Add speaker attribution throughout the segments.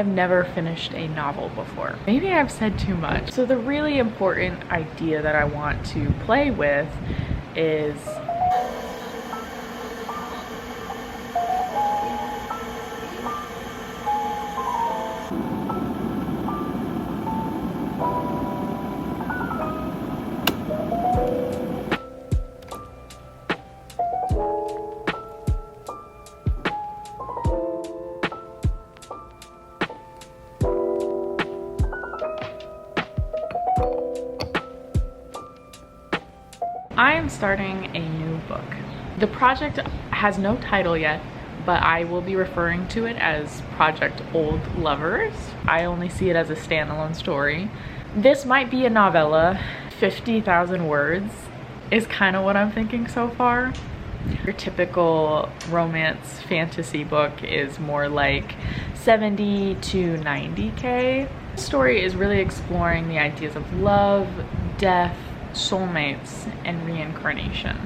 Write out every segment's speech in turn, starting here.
Speaker 1: I've never finished a novel before. Maybe I've said too much. So the really important idea that I want to play with is I am starting a new book. The project has no title yet, but I will be referring to it as Project Old Lovers. I only see it as a standalone story. This might be a novella. 50,000 words is kind of what I'm thinking so far. Your typical romance fantasy book is more like 70 to 90K. The story is really exploring the ideas of love, death, soulmates, and reincarnation.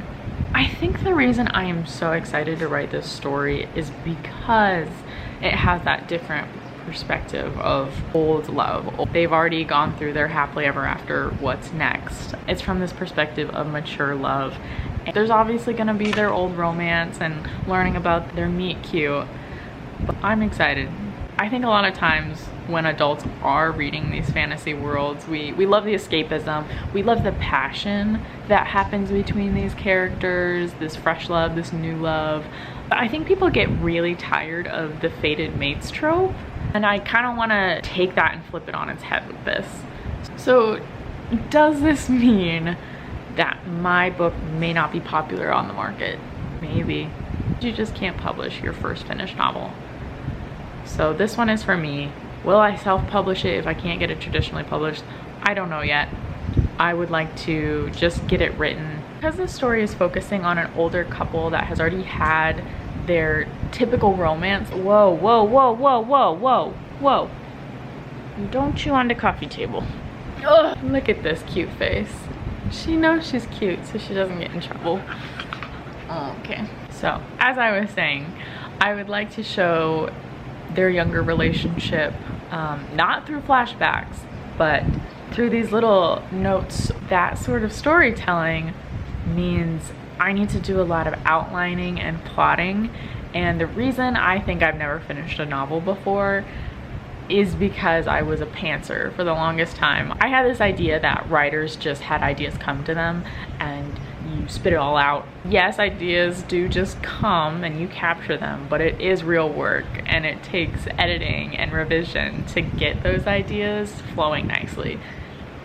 Speaker 1: I think the reason I am so excited to write this story is because it has that different perspective of old love. They've already gone through their happily ever after. What's next? It's from this perspective of mature love. There's obviously going to be their old romance and learning about their meet cute, but I'm excited. I think a lot of times when adults are reading these fantasy worlds, we love the escapism, we love the passion that happens between these characters, this fresh love, this new love. But I think people get really tired of the fated mates trope, and I kind of want to take that and flip it on its head with this. So does this mean that my book may not be popular on the market? Maybe. You just can't publish your first finished novel. So this one is for me. Will I self-publish it if I can't get it traditionally published? I don't know yet. I would like to just get it written. Because this story is focusing on an older couple that has already had their typical romance. Whoa, whoa, whoa, whoa, whoa, whoa, whoa. Don't chew on the coffee table. Ugh, look at this cute face. She knows she's cute, so she doesn't get in trouble. Okay. So, as I was saying, I would like to show their younger relationship, not through flashbacks, but through these little notes. That sort of storytelling means I need to do a lot of outlining and plotting, and the reason I think I've never finished a novel before is because I was a pantser for the longest time. I had this idea that writers just had ideas come to them and you spit it all out. Yes, ideas do just come and you capture them, but it is real work and it takes editing and revision to get those ideas flowing nicely.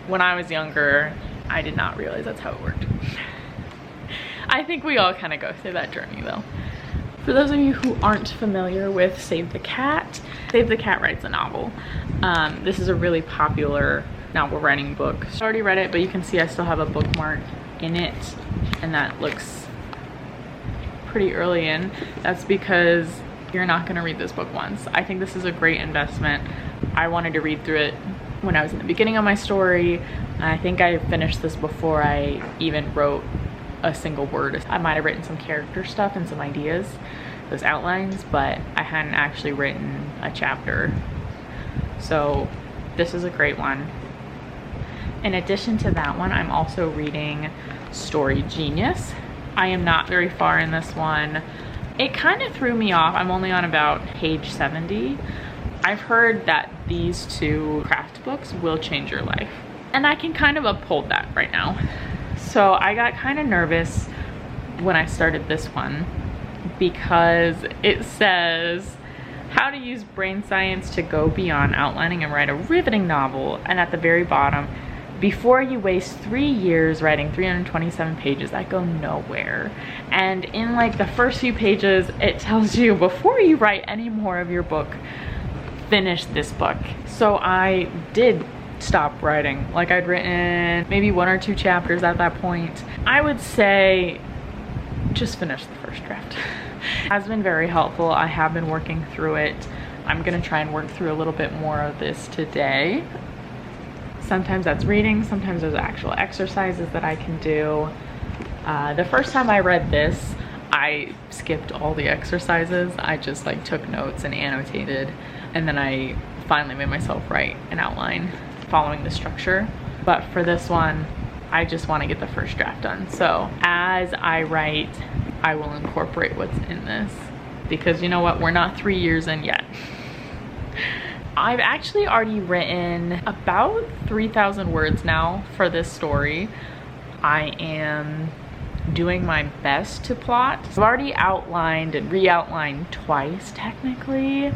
Speaker 1: When I was younger, I did not realize that's how it worked. I think we all kind of go through that journey though. For those of you who aren't familiar with Save the Cat, Save the Cat writes a novel. This is a really popular novel writing book. I already read it, but you can see I still have a bookmark in it, and that looks pretty early in. That's because you're not going to read this book once. I think this is a great investment. I wanted to read through it when I was in the beginning of my story. I think I finished this before I even wrote a single word. I might have written some character stuff and some ideas, those outlines, but I hadn't actually written a chapter. So this is a great one. In addition to that one, I'm also reading Story Genius. I am not very far in this one. It kind of threw me off. I'm only on about page 70. I've heard that these two craft books will change your life, and I can kind of uphold that right now. So I got kind of nervous when I started this one because it says how to use brain science to go beyond outlining and write a riveting novel, and at the very bottom, before you waste 3 years writing 327 pages that go nowhere. And in like the first few pages, it tells you before you write any more of your book, finish this book. So I did stop writing. Like I'd written maybe 1 or 2 chapters at that point. I would say just finish the first draft. It has been very helpful. I have been working through it. I'm gonna try and work through a little bit more of this today. Sometimes that's reading, sometimes there's actual exercises that I can do. The first time I read this, I skipped all the exercises. I just like took notes and annotated, and then I finally made myself write an outline following the structure. But for this one, I just want to get the first draft done. So as I write, I will incorporate what's in this, because you know what, we're not 3 years in yet. I've actually already written about 3,000 words now for this story. I am doing my best to plot. I've already outlined and re-outlined twice technically.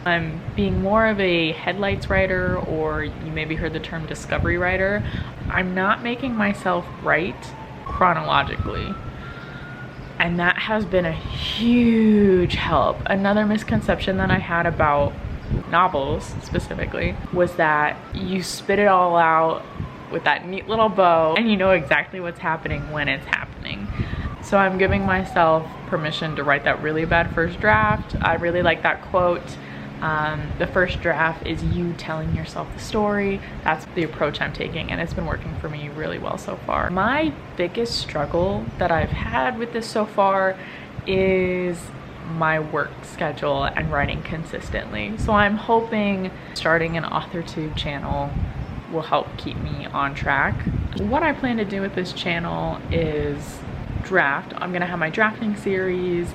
Speaker 1: I'm being more of a headlights writer, or you maybe heard the term discovery writer. I'm not making myself write chronologically, and that has been a huge help. Another misconception that I had about novels specifically was that you spit it all out with that neat little bow and you know exactly what's happening when it's happening. So I'm giving myself permission to write that really bad first draft. I really like that quote. The first draft is you telling yourself the story. That's the approach I'm taking, and it's been working for me really well so far. My biggest struggle that I've had with this so far is my work schedule and writing consistently. So I'm hoping starting an authortube channel will help keep me on track. What I plan to do with this channel is draft. I'm gonna have my drafting series.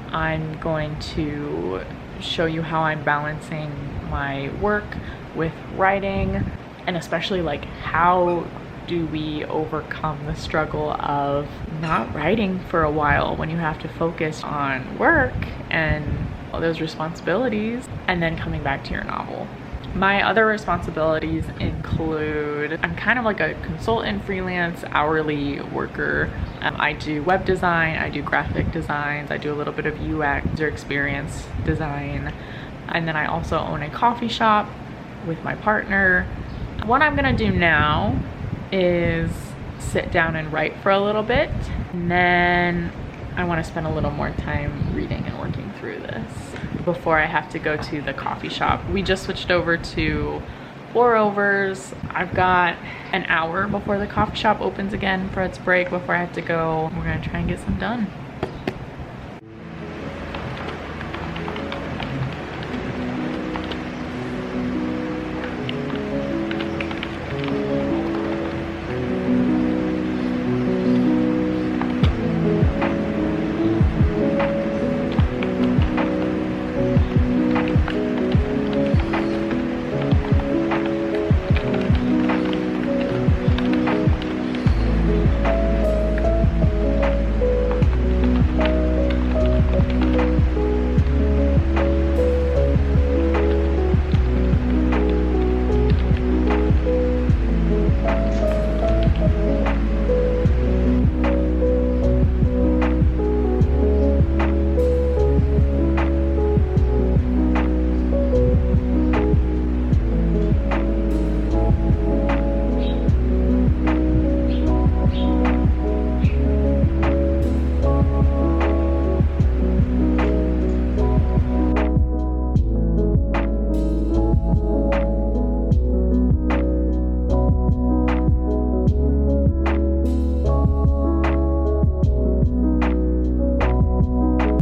Speaker 1: I'm going to show you how I'm balancing my work with writing, and especially like how do we overcome the struggle of not writing for a while when you have to focus on work and all those responsibilities and then coming back to your novel. My other responsibilities include, I'm kind of like a consultant, freelance, hourly worker. I do web design, I do graphic designs, I do a little bit of UX, user experience design, and then I also own a coffee shop with my partner. What I'm gonna do now is sit down and write for a little bit, and then I want to spend a little more time reading and working through this before I have to go to the coffee shop. We just switched over to pour overs. I've got an hour before the coffee shop opens again for its break before I have to go. We're gonna try and get some done.